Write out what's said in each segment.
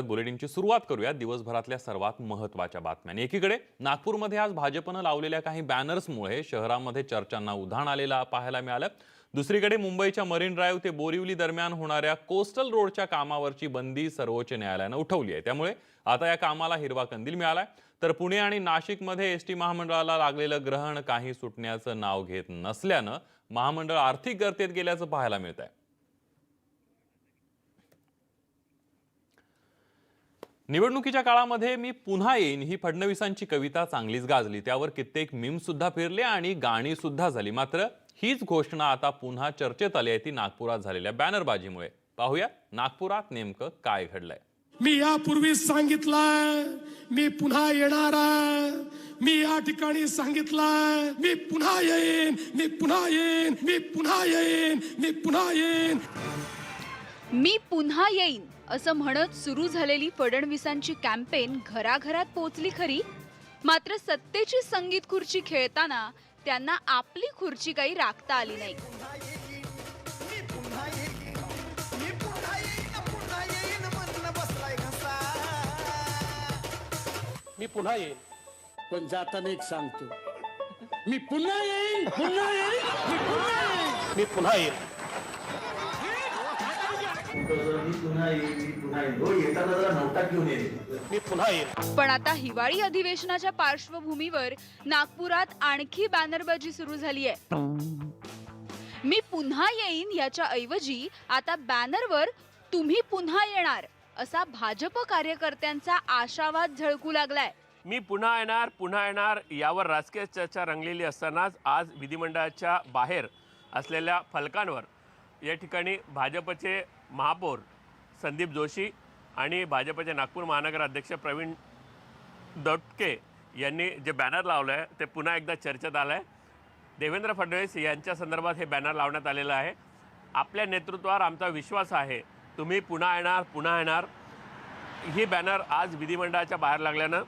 बुलेटिनची सुरुवात करूया दिवसभरातल्या सर्वात महत्त्वाच्या बातम्यांनी। एकीकडे नागपूरमध्ये आज भाजपनं लावलेल्या काही बॅनर्समुळे शहरामध्ये चर्चांना उधाण आलेला पाहायला मिळालं। दुसरीकडे मुंबईच्या मरीन ड्राईव्ह ते बोरिवली दरम्यान होणाऱ्या कोस्टल रोडच्या कामावरची बंदी सर्वोच्च न्यायालयानं उठवली आहे। त्यामुळे आता या कामाला हिरवा कंदील मिळालाय। तर पुणे आणि नाशिकमध्ये एसटी महामंडळाला लागलेलं ग्रहण काही सुटण्याचं नाव घेत नसल्यानं महामंडळ आर्थिक गर्तेत गेल्याचं पाहायला मिळतंय। निवडणुकीच्या काळामध्ये मी पुन्हा येईन ही फडणवीसांची कविता चांगलीच गाजली। त्यावर कित्येक मीम सुद्धा फिरले आणि गाणी सुद्धा झाली। मात्र हीच घोषणा आता पुन्हा चर्चेत आली आहे ती नागपुरात झालेल्या बॅनरबाजीमुळे। पाहूया नागपुरात नेमकं काय घडलंय। मी यापूर्वी सांगितलंय मी पुन्हा येणार आहे। मी या ठिकाणी सांगितलंय मी पुन्हा येईन, मी पुन्हा येईन, मी पुन्हा येईन, मी पुन्हा येईन। मी पुन्हा येईन असं म्हणत सुरू झालेली फडणवीसांची कॅम्पेन घराघरात पोहोचली खरी, मात्र सत्तेची संगीत खुर्ची खेळताना त्यांना आपली खुर्ची काही राखता आली नाही। मी पुन्हा येईन पण जाताना एक सांगतो मी पुन्हा येईन, पुन्हा येईन, मी पुन्हा येईन, मी पुन्हा येईन। मी पुन्हा येईन। पण आता हिवाळी अधिवेशनाच्या पार्श्वभूमीवर नागपुरात आणखी बॅनरबाजी सुरू झाली आहे। मी पुन्हा येईन याच्या ऐवजी आता बॅनरवर तुम्ही पुन्हा येणार असा भाजप कार्यकर्त्यांचा आशावाद झळकू लागलाय। मी पुन्हा येणार यावर राजकीय चर्चा रंगलेली असतानाच आज विधिमंडळाच्या बाहेर असलेल्या फलकांवर या ठिकाणी भाजपचे महापौर संदीप जोशी आणि भाजपचे नागपूर महानगर अध्यक्ष प्रवीण दटके यांनी जे बॅनर लावलं आहे ते पुन्हा एकदा चर्चेत आलं आहे। देवेंद्र फडणवीस यांच्या संदर्भात हे बॅनर लावण्यात आलेलं आहे। आपल्या नेतृत्वावर आमचा विश्वास आहे, तुम्ही पुन्हा येणार ही बॅनर आज विधिमंडळाच्या बाहेर लागल्यानं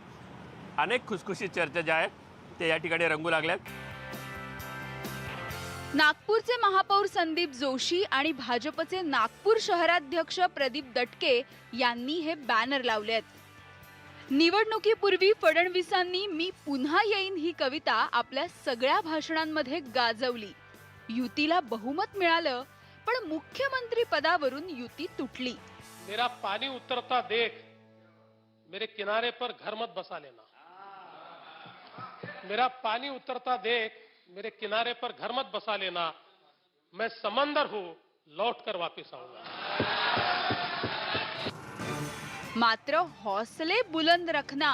अनेक खुसखुशीत चर्चा ज्या आहेत ते या ठिकाणी रंगू लागल्यात। नागपूरचे महापौर संदीप जोशी आणि भाजपचे नागपूर शहराध्यक्ष प्रदीप दटके यांनी हे बॅनर लावले आहेत। निवडणुकीपूर्वी फडणवीसांनी मी पुन्हा येईन ही कविता आपल्या सगळ्या भाषणांमध्ये गाजवली। युतीला बहुमत मिळालं पण मुख्यमंत्री पदावरून युती तुटली। मेरा पानी उतरता देख मेरे किनारे पर घर मत बसा लेना। मेरा पानी उतरता देख मेरे किनारे पर घर मत बसा लेना। मैं समंदर हूं लौट कर वापस आऊंगा। मात्र हौसले बुलंद रखना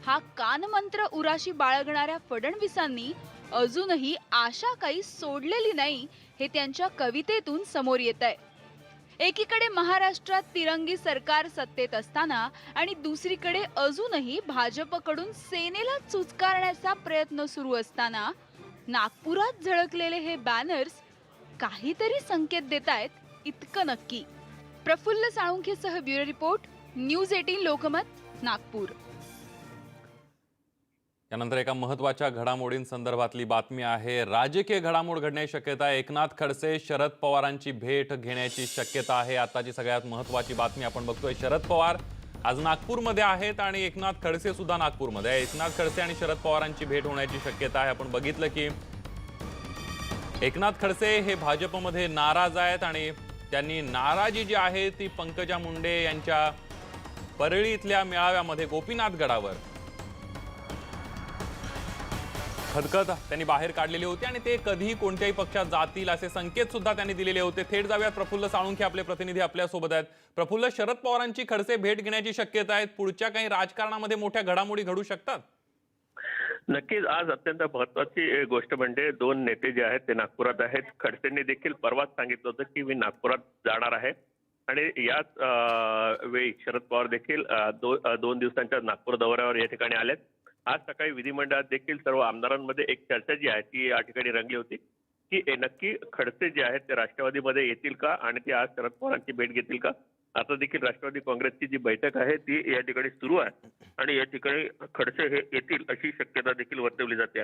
हा कानमंत्र उराशी बाळगणाऱ्या फडणवीसांनी अजूनही आशा काही सोडलेली नाही हे त्यांच्या कवितेतून समोर येतंय। एकीकडे महाराष्ट्रात तिरंगी सरकार सत्तेत असताना आणि दुसरीकडे अजूनही भाजपकडून सेनेला चुचकारण्याचा प्रयत्न सुरू असताना नागपुरात झळकलेले हे बॅनर्स काहीतरी संकेत देतायत इतकं नक्की। प्रफुल्ल साळुंखेसह bureau report, news 18 Lokmat, Nagpur. यानंतर एका महत्त्वाच्या घडामोडींसंदर्भातली बातमी आहे। राजकीय घडामोड घडण्याची शक्यता आहे। एकनाथ खडसे शरद पवारांची भेट घेण्याची शक्यता आहे। आताची सगळ्यात महत्त्वाची बातमी आपण बघतोय। शरद पवार आज नागपूरमध्ये आहेत आणि एकनाथ खडसे सुद्धा नागपूरमध्ये आहे। एकनाथ खडसे आणि शरद पवारांची भेट होण्याची शक्यता आहे। आपण बघितलं की एकनाथ खडसे हे भाजपमध्ये नाराज आहेत आणि त्यांनी नाराजी जी आहे ती पंकजा मुंडे यांच्या परळी इथल्या मेळाव्यामध्ये गोपीनाथ गडावर खदखद त्यांनी बाहेर काढलेली होती आणि ते कधी कोणत्याही पक्षात जातील असे संकेत सुद्धा त्यांनी दिलेले होते। थेट जाऊयात, प्रफुल्ल साळुंखे आपले प्रतिनिधी आपल्या सोबत आहेत। प्रफुल्ल, शरद पवारांची खडसे भेट घेण्याची शक्यता आहे। पुढच्या काही राजकारणामध्ये मोठ्या घडामोडी घडू शकतात? नक्कीच आज अत्यंत महत्वाची गोष्ट म्हणजे दोन नेते जे आहेत ते नागपुरात आहेत। खडसेंनी देखील परवाच सांगितलं होतं की मी नागपुरात जाणार आहे आणि याच वेळी शरद पवार देखील दोन दिवसांच्या नागपूर दौऱ्यावर या ठिकाणी आलेत। आज सकाळी विधिमंडळात देखील सर्व आमदारांमध्ये एक चर्चा जी आहे ती या ठिकाणी रंगली होती की नक्की खडसे जे आहेत ते राष्ट्रवादीमध्ये येतील का आणि ते आज शरद पवारांची भेट घेतील का। आता देखील राष्ट्रवादी काँग्रेसची जी बैठक आहे ती या ठिकाणी सुरू आहे आणि या ठिकाणी खडसे हे येतील अशी शक्यता देखील वर्तवली जाते।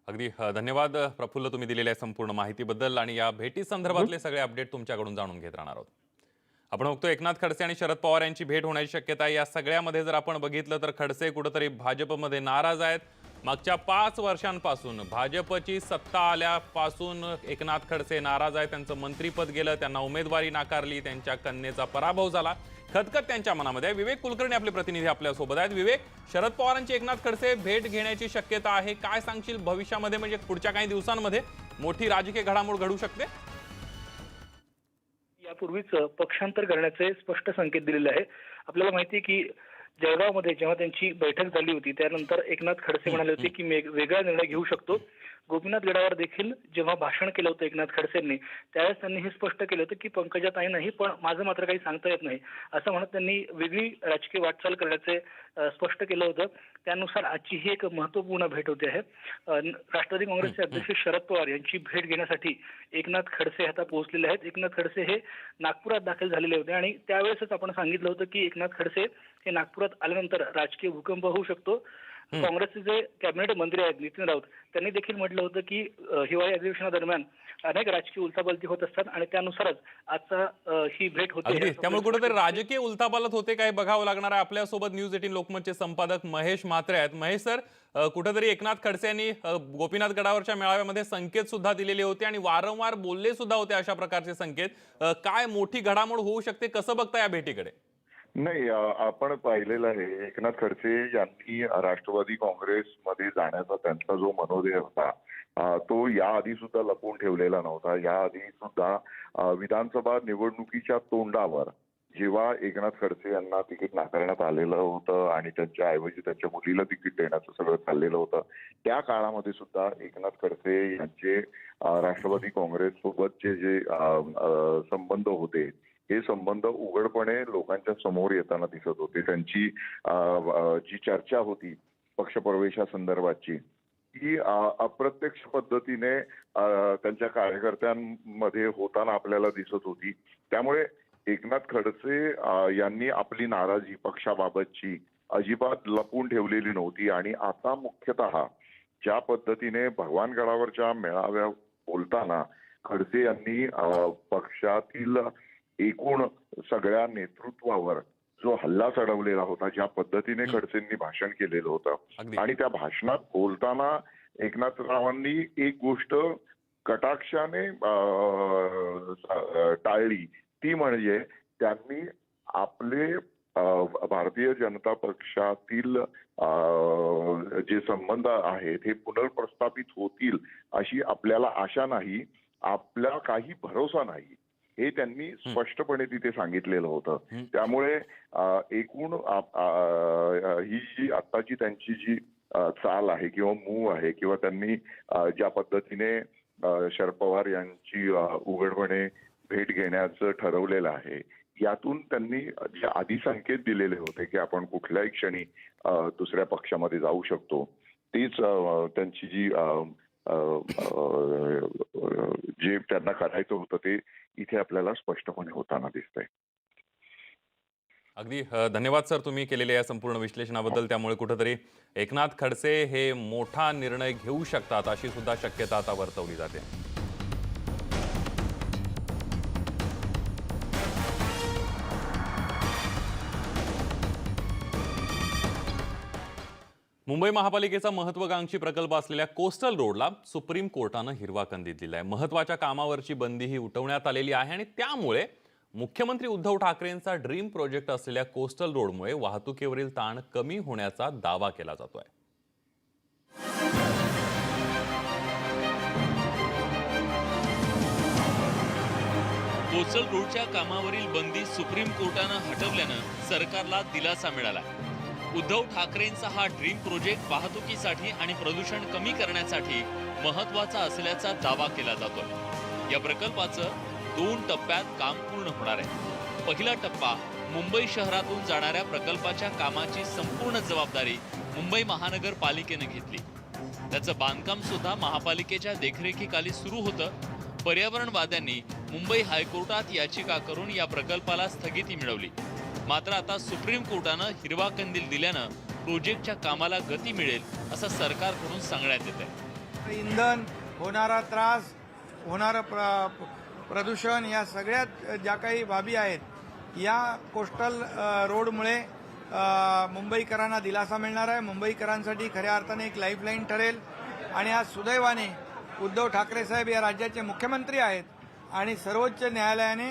अगदी धन्यवाद प्रफुल्ल, तुम्ही दिलेल्या संपूर्ण माहितीबद्दल आणि या भेटी संदर्भातले सगळे अपडेट तुमच्याकडून जाणून घेत राहणार आहोत। आपण बघतो एकनाथ खडसे आणि शरद पवार यांची भेट होण्याची शक्यता आहे। या सगळ्यामध्ये जर आपण बघितलं तर खडसे कुठेतरी भाजपमध्ये नाराज आहेत। मागच्या 5 वर्षांपासून भाजपची सत्ता आल्यापासून एकनाथ खडसे नाराज आहेत। त्यांचं मंत्रीपद गेलं, त्यांना उमेदवारी नाकारली, त्यांच्या कन्येचा पराभव झाला। खदखद त्यांच्या मनामध्ये आहे। विवेक कुलकर्णी आपले प्रतिनिधी आपल्या सोबत आहेत। विवेक, शरद पवारांची एकनाथ खडसे भेट घेण्याची शक्यता आहे, काय सांगशील भविष्यामध्ये, म्हणजे पुढच्या काही दिवसांमध्ये मोठी राजकीय घडामोड घडू शकते? यापूर्वीच पक्षांतर करण्याचे स्पष्ट संकेत दिलेले आहे। आपल्याला माहिती आहे की जळगावमध्ये जेव्हा त्यांची बैठक झाली होती त्यानंतर एकनाथ खडसे म्हणाले होते की मी वेगळा निर्णय घेऊ शकतो। गोपीनाथ गडावर देखील जेव्हा भाषण केलं होतं एकनाथ खडसेंनी त्यावेळेस त्यांनी हे स्पष्ट केलं होतं की पंकजाताई नाही, पण माझं मात्र काही सांगता येत नाही असं म्हणत त्यांनी वेगळी राजकीय वाटचाल करण्याचे स्पष्ट केलं होतं। त्यानुसार आजची ही एक महत्त्वपूर्ण भेट होते आहे। राष्ट्रवादी काँग्रेसचे अध्यक्ष शरद पवार यांची भेट घेण्यासाठी एकनाथ खडसे आता पोहोचलेले आहेत। एकनाथ खडसे हे नागपुरात दाखल झालेले होते आणि त्यावेळेसच आपण सांगितलं होतं की एकनाथ खडसे हे नागपुरात आल्यानंतर राजकीय भूकंप होऊ शकतो। काँग्रेसचे जे कॅबिनेट मंत्री आहेत नितीन राऊत त्यांनी देखील म्हटलं होतं की हिवाळी अधिवेशनादरम्यान अनेक राजकीय उलथापालथी होत असतात आणि त्यानुसारच आजचा ही भेट होते। त्यामुळे कुठेतरी राजकीय उलथापालथ होते काय बघावं लागणार आहे। आपल्यासोबत न्यूज 18 लोकमतचे संपादक महेश म्हात्रे आहेत। महेश सर, कुठेतरी एकनाथ खडसे यांनी गोपीनाथ गडावरच्या मेळाव्यामध्ये संकेत सुद्धा दिलेले होते आणि वारंवार बोलले सुद्धा होते अशा प्रकारचे संकेत। काय मोठी घडामोड होऊ शकते, कसं बघता या भेटीकडे? नाही, आपण पाहिलेलं आहे एकनाथ खडसे यांनी राष्ट्रवादी काँग्रेसमध्ये जाण्याचा त्यांचा जो मनोदय होता तो याआधी सुद्धा लपवून ठेवलेला नव्हता। याआधी सुद्धा विधानसभा निवडणुकीच्या तोंडावर जेव्हा एकनाथ खडसे यांना तिकीट नाकारण्यात आलेलं होतं आणि त्यांच्या ऐवजी त्यांच्या मुलीला तिकीट देण्याचं सगळं चाललेलं होतं, त्या काळामध्ये सुद्धा एकनाथ खडसे यांचे राष्ट्रवादी काँग्रेस सोबतचे जे संबंध होते हे संबंध उघडपणे लोकांच्या समोर येताना दिसत होते। त्यांची जी चर्चा होती पक्षप्रवेशासंदर्भातची ती अप्रत्यक्ष पद्धतीने त्यांच्या कार्यकर्त्यांमध्ये होताना आपल्याला दिसत होती। त्यामुळे एकनाथ खडसे यांनी आपली नाराजी पक्षाबाबतची अजिबात लपवून ठेवलेली नव्हती आणि आता मुख्यतः ज्या पद्धतीने भगवानगडावरच्या मेळाव्यात बोलताना खडसे यांनी पक्षातील एकूण सगळ्या नेतृत्वावर जो हल्ला चढवलेला होता, ज्या पद्धतीने खडसेंनी भाषण केलेलं होतं आणि त्या भाषणात बोलताना एकनाथरावांनी एक गोष्ट कटाक्षाने टाळली, ती म्हणजे त्यांनी आपले भारतीय जनता पक्षातील जे संबंध आहेत हे पुनर्प्रस्थापित होतील अशी आपल्याला आशा नाही, आपला काही भरोसा नाही, हे त्यांनी स्पष्टपणे तिथे सांगितलेलं होतं। त्यामुळे एकूण ही जी आत्ताची त्यांची जी चाल आहे किंवा मूव आहे किंवा त्यांनी ज्या पद्धतीने शरद पवार यांची उघडपणे भेट घेण्याचं ठरवलेलं आहे, यातून त्यांनी जे आधी संकेत दिलेले होते की आपण कुठल्याही क्षणी दुसऱ्या पक्षामध्ये जाऊ शकतो, तीच त्यांची जी जे त्यांना करायचं होतं ते इथे आपल्याला स्पष्टपणे होताना दिसतंय। अगदी धन्यवाद सर तुम्ही केलेल्या या संपूर्ण विश्लेषणाबद्दल। त्यामुळे कुठेतरी एकनाथ खडसे हे मोठा निर्णय घेऊ शकतात अशी सुद्धा शक्यता आता वर्तवली जाते। मुंबई महापालिकेचा महत्त्वाकांक्षी प्रकल्प असलेल्या कोस्टल रोडला सुप्रीम कोर्टानं हिरवा कंदील दिलाय। महत्त्वाच्या कामावरची बंदीही उठवण्यात आलेली आहे आणि त्यामुळे मुख्यमंत्री उद्धव ठाकरेंचा ड्रीम प्रोजेक्ट असलेल्या कोस्टल रोडमुळे वाहतुकीवरील ताण कमी होण्याचा दावा केला जातोय। कोस्टल रोडच्या कामावरील बंदी सुप्रीम कोर्टानं हटवल्यानं सरकारला दिलासा मिळाला। उद्धव ठाकरेंचा हा ड्रीम प्रोजेक्ट वाहतुकीसाठी आणि प्रदूषण कमी करण्यासाठी महत्त्वाचा असल्याचा दावा केला जातोय। या प्रकल्पाचं 2 टप्प्यात काम पूर्ण होणार आहे। पहिला टप्पा मुंबई शहरातून जाणाऱ्या प्रकल्पाच्या कामाची संपूर्ण जबाबदारी मुंबई महानगरपालिकेने घेतली। त्याचं बांधकाम सुद्धा महापालिकेच्या देखरेखीखाली सुरू होतं। पर्यावरणवाद्यांनी मुंबई हायकोर्टात याचिका करून या प्रकल्पाला स्थगिती मिळवली। मात्र आता सुप्रीम कोर्टानं हिरवा कंदील दिल्यानं प्रोजेक्टच्या कामाला गती मिळेल असं सरकारकडून सांगण्यात येत आहे। इंधन, होणारा त्रास, होणारं प्रदूषण या सगळ्यात ज्या काही बाबी आहेत या कोस्टल रोडमुळे मुंबईकरांना दिलासा मिळणार आहे. मुंबईकरांसाठी खऱ्या अर्थाने एक लाईफलाईन ठरेल. आणि आज सुदैवाने उद्धव ठाकरे साहेब या राज्याचे मुख्यमंत्री आहेत आणि सर्वोच्च न्यायालयाने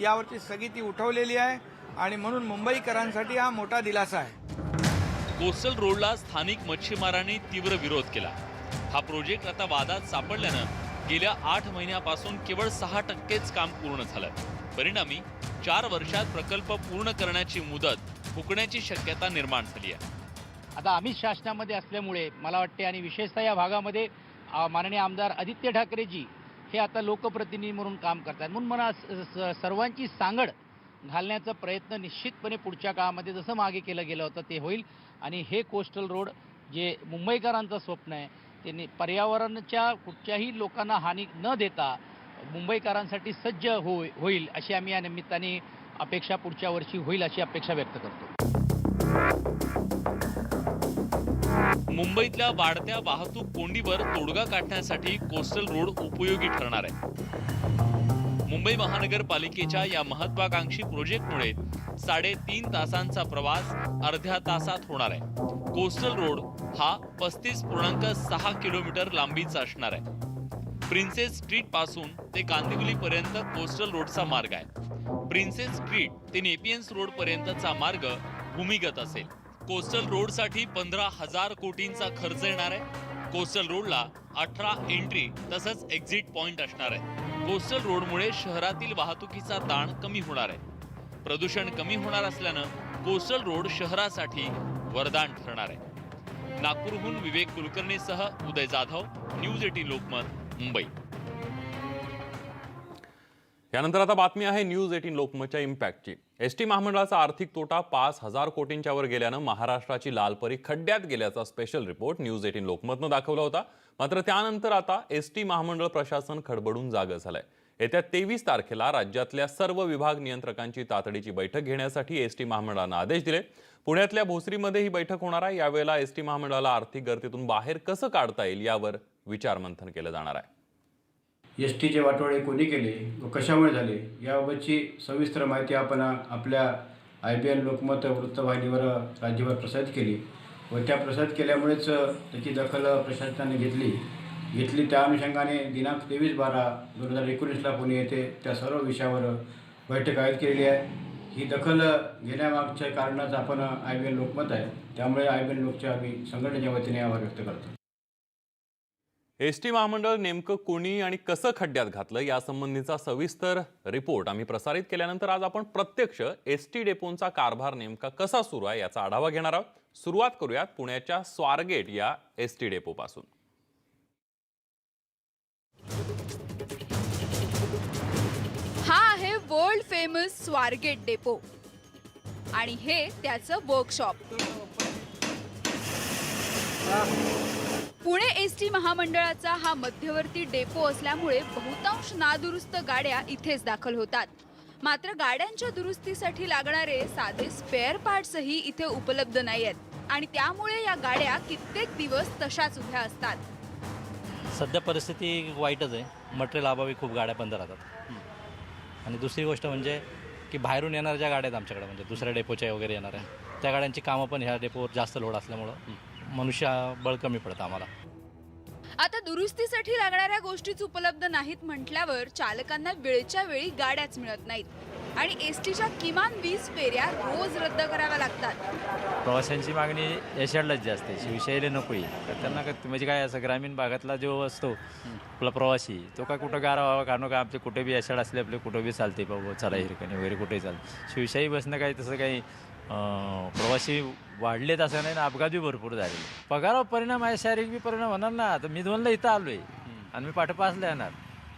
यावरची स्थगिती उठवलेली आहे आणि म्हणून मुंबईकरांसाठी हा मोठा दिलासा आहे. कोस्टल रोडला स्थानिक मच्छीमारांनी तीव्र विरोध केला. हा प्रोजेक्ट आता वादात सापडल्यानं गेल्या 8 महिन्यापासून केवळ 6%च काम पूर्ण झालं. परिणामी 4 वर्षात प्रकल्प पूर्ण करण्याची मुदत फुकण्याची शक्यता निर्माण झाली आहे. आता आम्ही शासनामध्ये असल्यामुळे मला वाटते आणि विशेषतः या भागामध्ये माननीय आमदार आदित्य ठाकरेजी हे आता लोकप्रतिनिधी म्हणून काम करतात. म्हणून मला सर्वांची सांगड घालण्याचा प्रयत्न निश्चितपणे पुढच्या काळामध्ये जसं मागे केलं गेलं होतं ते होईल. आणि हे कोस्टल रोड जे मुंबईकरांचं स्वप्न आहे त्यांनी पर्यावरणाच्या कुठच्याही लोकांना हानी न देता मुंबईकरांसाठी सज्ज होईल अशी आम्ही या निमित्ताने अपेक्षा पुढच्या वर्षी होईल अशी अपेक्षा व्यक्त करतो. मुंबईतल्या वाढत्या वाहतूक कोंडीवर तोडगा काढण्यासाठी कोस्टल रोड उपयोगी ठरणार आहे. मुंबई महानगरपालिकेच्या या महत्वाकांक्षी प्रोजेक्टमुळे 3.5 तासांचा प्रवास अर्ध्या तासात होणार आहे. कोस्टल रोड हा 35.6 किलोमीटर लांबीचा असणार आहे. प्रिन्सेस स्ट्रीट पासून ते कांदिवली पर्यंत कोस्टल रोडचा मार्ग आहे. प्रिन्सेस स्ट्रीट ते नेपियन्स रोड पर्यंतचा मार्ग भूमिगत असेल. कोस्टल रोडसाठी 15,000 कोटींचा खर्च येणार आहे. कोस्टल रोडला 18 एंट्री तसंच एक्झिट पॉइंट असणार आहे. कोस्टल रोडमुळे शहरातील वाहतुकीचा ताण कमी होणार आहे. प्रदूषण कमी होणार असल्यानं कोस्टल रोड शहरासाठी वरदान ठरणार आहे. नागपूरहून विवेक कुलकर्णीसह उदय जाधव, न्यूज 18 लोकमत, मुंबई. यानंतर आता बातमी आहे न्यूज 18 लोकमतच्या इम्पॅक्टची. एसटी महामंडळाचा आर्थिक तोटा 5,000 कोटींच्या वर गेल्यानं महाराष्ट्राची लालपरी खड्ड्यात गेल्याचा स्पेशल रिपोर्ट न्यूज 18 लोकमतनं दाखवला होता. मात्र त्यानंतर आता एसटी महामंडळ प्रशासन खडबडून जागं झालंय. येत्या 23 तारखेला राज्यातल्या सर्व विभाग नियंत्रकांची तातडीची बैठक घेण्यासाठी एसटी महामंडळानं आदेश दिले. पुण्यातल्या भोसरीमध्ये ही बैठक होणार आहे. यावेळेला एसटी महामंडळाला आर्थिक गर्तेतून बाहेर कसं काढता येईल यावर विचारमंथन केलं जाणार आहे. एसटीचे वाटोळे कोणी केले व कशामुळे झाले याबाबतची सविस्तर माहिती आपण आपल्या IBN लोकमत वृत्तवाहिनीवर राज्यभर प्रसारित केली व त्या प्रसारित केल्यामुळेच त्याची दखल प्रशासनाने घेतली. त्या अनुषंगाने दिनांक 23/12/2019ला पुणे येथे त्या सर्व विषयावर बैठक आयोजित केलेली आहे. ही दखल घेण्यामागच्या कारणाच आपण IBN लोकमत आहे. त्यामुळे IBN लोकच्या आम्ही संघटनेच्या वतीने आभार व्यक्त करतो. एसटी महामंडळ नेमकं कोणी आणि कसं खड्ड्यात घातलं यासंबंधीचा सविस्तर रिपोर्ट आम्ही प्रसारित केल्यानंतर आज आपण प्रत्यक्ष एसटी डेपोंचा कारभार नेमका कसा सुरू आहे याचा आढावा घेणार आहोत. सुरुवात करूयात पुण्याच्या स्वारगेट या एसटी डेपो पासून. हा आहे वर्ल्ड फेमस स्वारगेट डेपो आणि हे त्याचं वर्कशॉप. पुणे एसटी महामंडळाचा हा मध्यवर्ती डेपो असल्यामुळे बहुतांश नादुरुस्त गाड्या इथेच दाखल होतात. मात्र गाड्यांच्या दुरुस्तीसाठी लागणारे साधे स्पेअर पार्ट्सही इथे उपलब्ध नाहीयेत आणि त्यामुळे या गाड्या कित्येक दिवस तशाच उभ्या असतात. सध्या परिस्थिती वाईटच आहे. मटेरियल अभावी खूप गाड्या बंद राहतात. आणि दुसरी गोष्ट म्हणजे की बाहेरून येणाऱ्या ज्या गाड्या आहेत आमच्याकडे म्हणजे दुसऱ्या डेपोच्या वगैरे येणाऱ्या त्या गाड्यांची कामं पण ह्या डेपोवर जास्त लोड असल्यामुळं मनुष्यबळ कमी पडतं आम्हाला. आता दुरुस्तीसाठी लागणाऱ्या गोष्टीच उपलब्ध नाहीत म्हटल्यावर चालकांना वेळच्या वेळी गाड्याच मिळत नाहीत आणि एसटीच्या किमान 20 फेऱ्या रोज रद्द कराव्या लागतात. प्रवाशांची मागणी यशाडलाच जास्त आहे. शिवशाहीला नको आहे. तर त्यांना म्हणजे काय असं ग्रामीण भागातला जो असतो आपला प्रवासी तो काय कुठं गारा कारण का आमचे कुठे बी यशाड असले आपले कुठं बी चालते बाबा चला हिरकणी वगैरे कुठेही चालते. शिवशाही बसणं काही तसं काही प्रवासी वाढलेत असं नाही ना. अपघात बी भरपूर झाले. पगारावर परिणाम आहे. शारीरिक बी परिणाम होणार ना. आता मी 2ला इथं आलो आहे आणि मी 5:30ला येणार.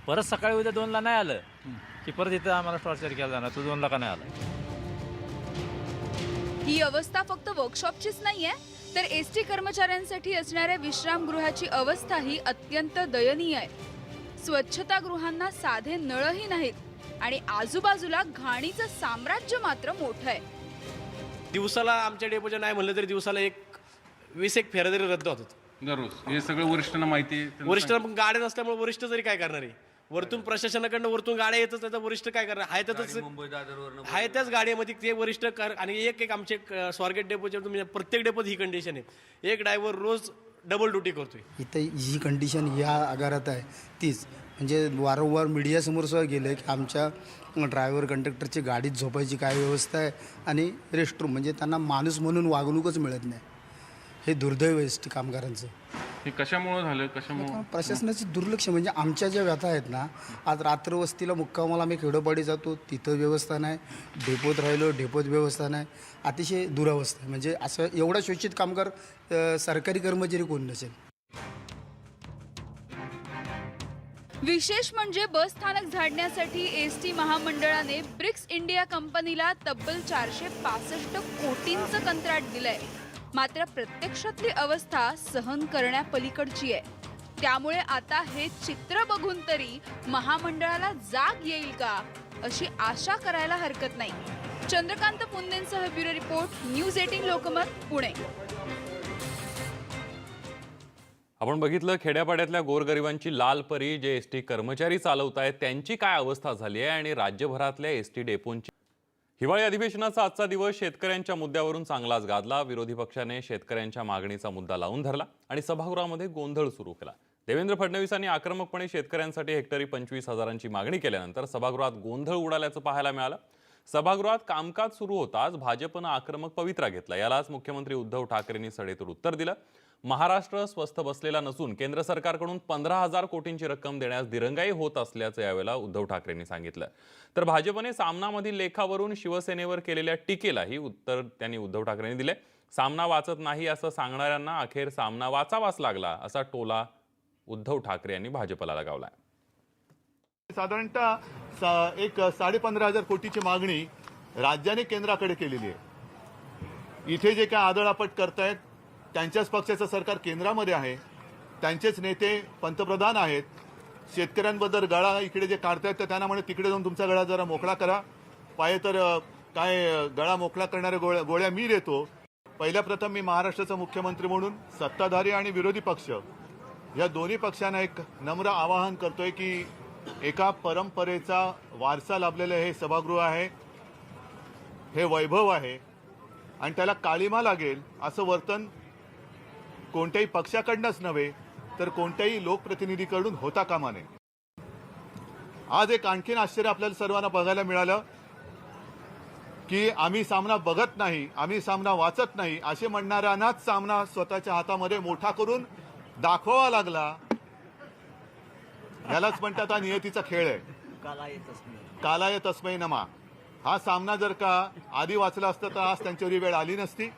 परत सकाळी उद्या 2ला नाही आलं की परत इथं आम्हाला टॉर्चर केलं जाणार. तू 2ला का नाही आला. ही अवस्था फक्त वर्कशॉपचीच नाहीये तर एसटी कर्मचाऱ्यांसाठी असणाऱ्या विश्रामगृहाची अवस्थाही अत्यंत दयनीय आहे. स्वच्छतागृहांना साधे नळही नाहीत आणि आजूबाजूला घाणीचं साम्राज्य मात्र मोठं आहे. दिवसाला आमच्या डेपोच्या नाही म्हणलं तरी दिवसाला 20 फेऱ्या तरी रद्द होतात दररोज. हे सगळं वरिष्ठांना माहिती आहे. वरिष्ठ गाड्या नसल्यामुळे वरिष्ठ तरी काय करणार आहे. वरतून प्रशासनाकडनं वरतून गाड्या येतच त्याचा वरिष्ठ काय करणार आहे आहे त्याच गाडीमध्ये ते वरिष्ठ आणि एक आमचे स्वारगेट डेपोचे म्हणजे प्रत्येक डेपोत ही कंडिशन आहे, एक ड्रायव्हर रोज डबल ड्युटी करतोय. इथं जी कंडिशन या आगारात आहे तीच, म्हणजे वारंवार मीडियासमोर सुद्धा गेलं की आमच्या ड्रायव्हर कंडक्टरची गाडीत झोपायची काय व्यवस्था आहे आणि रेस्टरूम, म्हणजे त्यांना माणूस म्हणून वागणूकच मिळत नाही. हे दुर्दैव आहे एस टी कामगारांचं. हे कशामुळे झालं, कशामुळे? प्रशासनाचे दुर्लक्ष. म्हणजे आमच्या ज्या व्यथा आहेत ना, आज रात्र वस्तीला मुक्कामाला आम्ही खेडोपाडी जातो, तिथं व्यवस्था नाही, डेपोत राहिलो डेपोत व्यवस्था नाही, अतिशय दुरावस्था आहे. म्हणजे असं एवढा शोषित कामगार सरकारी कर्मचारी कोण नसेल. विशेष म्हणजे बस स्थानक झाडण्यासाठी एसटी महामंडळाने ब्रिक्स इंडिया कंपनीला तब्बल 465 कोटींचं कंत्राट दिलंय. मात्र प्रत्यक्षातली अवस्था सहन करण्यापलीकडची आहे. त्यामुळे आता हे चित्र बघून तरी महामंडळाला जाग येईल का अशी आशा करायला हरकत नाही. चंद्रकांत पुंदेंसह bureau report, news 18 Lokmat, Pune. आपण बघितलं खेड्यापाड्यातल्या गोरगरिबांची लाल परी जे एसटी कर्मचारी चालवत आहेत त्यांची काय अवस्था झाली आहे आणि राज्यभरातल्या एसटी डेपोंची. हिवाळी अधिवेशनाचा आजचा दिवस शेतकऱ्यांच्या मुद्द्यावरून चांगलाच गाजला. विरोधी पक्षाने शेतकऱ्यांच्या मागणीचा मुद्दा लावून धरला आणि सभागृहामध्ये गोंधळ सुरू केला. देवेंद्र फडणवीसांनी आक्रमकपणे शेतकऱ्यांसाठी हेक्टरी 25,000ची मागणी केल्यानंतर सभागृहात गोंधळ उडाल्याचं पाहायला मिळालं. सभागृहात कामकाज सुरू होताच भाजपनं आक्रमक पवित्रा घेतला. यालाच मुख्यमंत्री उद्धव ठाकरेंनी सडेतोड उत्तर दिलं. महाराष्ट्र स्वस्थ बसलेला नसून केंद्र सरकारकडून 15,000 कोटींची रक्कम देण्यास दिरंगाई होत असल्याचं यावेळेला उद्धव ठाकरेंनी सांगितलं. तर भाजपने सामनामधील लेखावरून शिवसेनेवर केलेल्या टीकेलाही उत्तर त्यांनी उद्धव ठाकरेंनी दिले. सामना वाचत नाही असं सांगणाऱ्यांना अखेर सामना वाचावाच लागला असा टोला उद्धव ठाकरे यांनी भाजपला लगावला. साधारणतः एक 15,500 कोटीची मागणी राज्याने केंद्राकडे केलेली आहे. इथे जे काय आदळआपट करतायत त्यांच्याच पक्षाचं सरकार केंद्रामध्ये आहे, त्यांचेच नेते पंतप्रधान आहेत. शेतकऱ्यांबद्दल गळा इकडे जे काढतायत तर त्यांना म्हणे तिकडे जाऊन तुमचा गळा जरा मोकळा करा. पाहिजे तर काय गळा मोकळा करणाऱ्या गोळ्या मी देतो. पहिल्या प्रथम मी महाराष्ट्राचा मुख्यमंत्री म्हणून सत्ताधारी आणि विरोधी पक्ष या दोन्ही पक्षांना एक नम्र आवाहन करतोय की एका परंपरेचा वारसा लाभलेलं हे सभागृह आहे, हे वैभव आहे आणि त्याला काळिमा लागेल असं वर्तन कोणत्याही पक्षाकडनंच नव्हे तर कोणत्याही लोकप्रतिनिधीकडून होता कामा नये. आज एक आणखीन आश्चर्य आपल्याला सर्वांना बघायला मिळालं की आम्ही सामना बघत नाही, आम्ही सामना वाचत नाही असे म्हणणाऱ्यांनाच सामना स्वतःच्या हातामध्ये मोठा करून दाखवावा लागला. यालाच म्हणतात हा नियतीचा खेळ आहे. कालाय तस्मै नमा. हा सामना जर का आधी वाचला असता तर आज त्यांच्यावर वेळ आली नसती.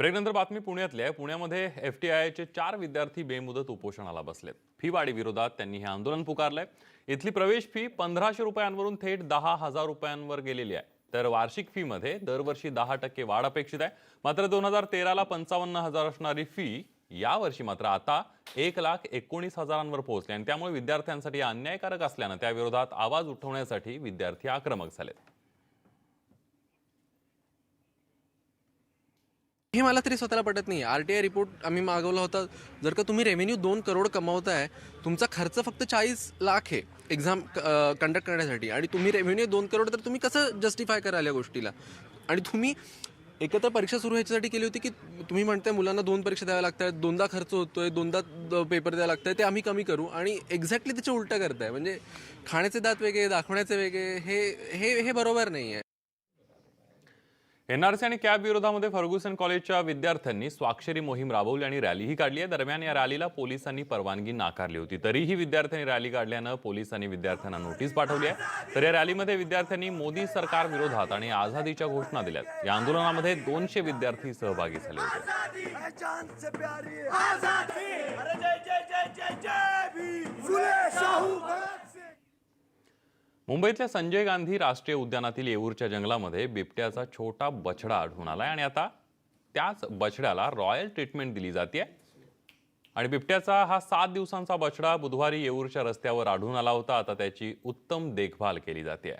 ब्रेकनंतर बातमी पुण्यातली आहे. पुण्यामध्ये FTIचे 4 विद्यार्थी बेमुदत उपोषणाला बसलेत. फी वाढी विरोधात त्यांनी हे आंदोलन पुकारलंय. इथली प्रवेश फी 1,500 रुपयांवरून थेट 10,000 रुपयांवर गेलेली आहे. तर वार्षिक फी मध्ये दरवर्षी 10% वाढ अपेक्षित आहे. मात्र 2013ला 55,000 असणारी फी यावर्षी मात्र आता 1,19,000वर पोहोचली आणि त्यामुळे विद्यार्थ्यांसाठी अन्यायकारक असल्यानं त्याविरोधात आवाज उठवण्यासाठी विद्यार्थी आक्रमक झालेत. हे मला तरी स्वतःला पटत नाही. RTI रिपोर्ट आम्ही मागवला होता. जर का तुम्ही रेव्हेन्यू 2 करोड कमावताय, तुमचा खर्च फक्त 40 लाख आहे एक्झाम कंडक्ट करण्यासाठी आणि तुम्ही रेव्हेन्यू 2 करोड, तर तुम्ही कसं जस्टिफाय कराल या गोष्टीला? आणि तुम्ही एकत्र परीक्षा सुरू ह्याच्यासाठी केली होती की तुम्ही म्हणताय मुलांना 2 परीक्षा द्याव्या लागतात, 2दा खर्च होतोय, 2दा पेपर द्यावे लागतात, ते आम्ही कमी करू आणि एक्झॅक्टली त्याच्या उलटा करताय. म्हणजे खाण्याचे दात वेगळे, दाखवण्याचे वेगळे, हे बरोबर नाही आहे. NRC आणि कॅब विरोधामध्ये फर्ग्युसन कॉलेजच्या विद्यार्थ्यांनी स्वाक्षरी मोहीम राबवली आणि रॅलीही काढली आहे. दरम्यान या रॅलीला पोलिसांनी परवानगी नाकारली होती. तरीही विद्यार्थ्यांनी रॅली काढल्यानं पोलिसांनी विद्यार्थ्यांना नोटीस पाठवली आहे. तर या रॅलीमध्ये विद्यार्थ्यांनी मोदी सरकार विरोधात आणि आझादीच्या घोषणा दिल्यात. या आंदोलनामध्ये 200 विद्यार्थी सहभागी झाले होते. मुंबईतल्या संजय गांधी राष्ट्रीय उद्यानातील येऊरच्या जंगलामध्ये बिबट्याचा छोटा बछडा आढळून आलाय आणि आता त्याच बछड्याला रॉयल ट्रीटमेंट दिली जाते. आणि बिबट्याचा हा 7 दिवसांचा बछडा बुधवारी येऊरच्या रस्त्यावर आढळून आला होता. आता त्याची उत्तम देखभाल केली जाते.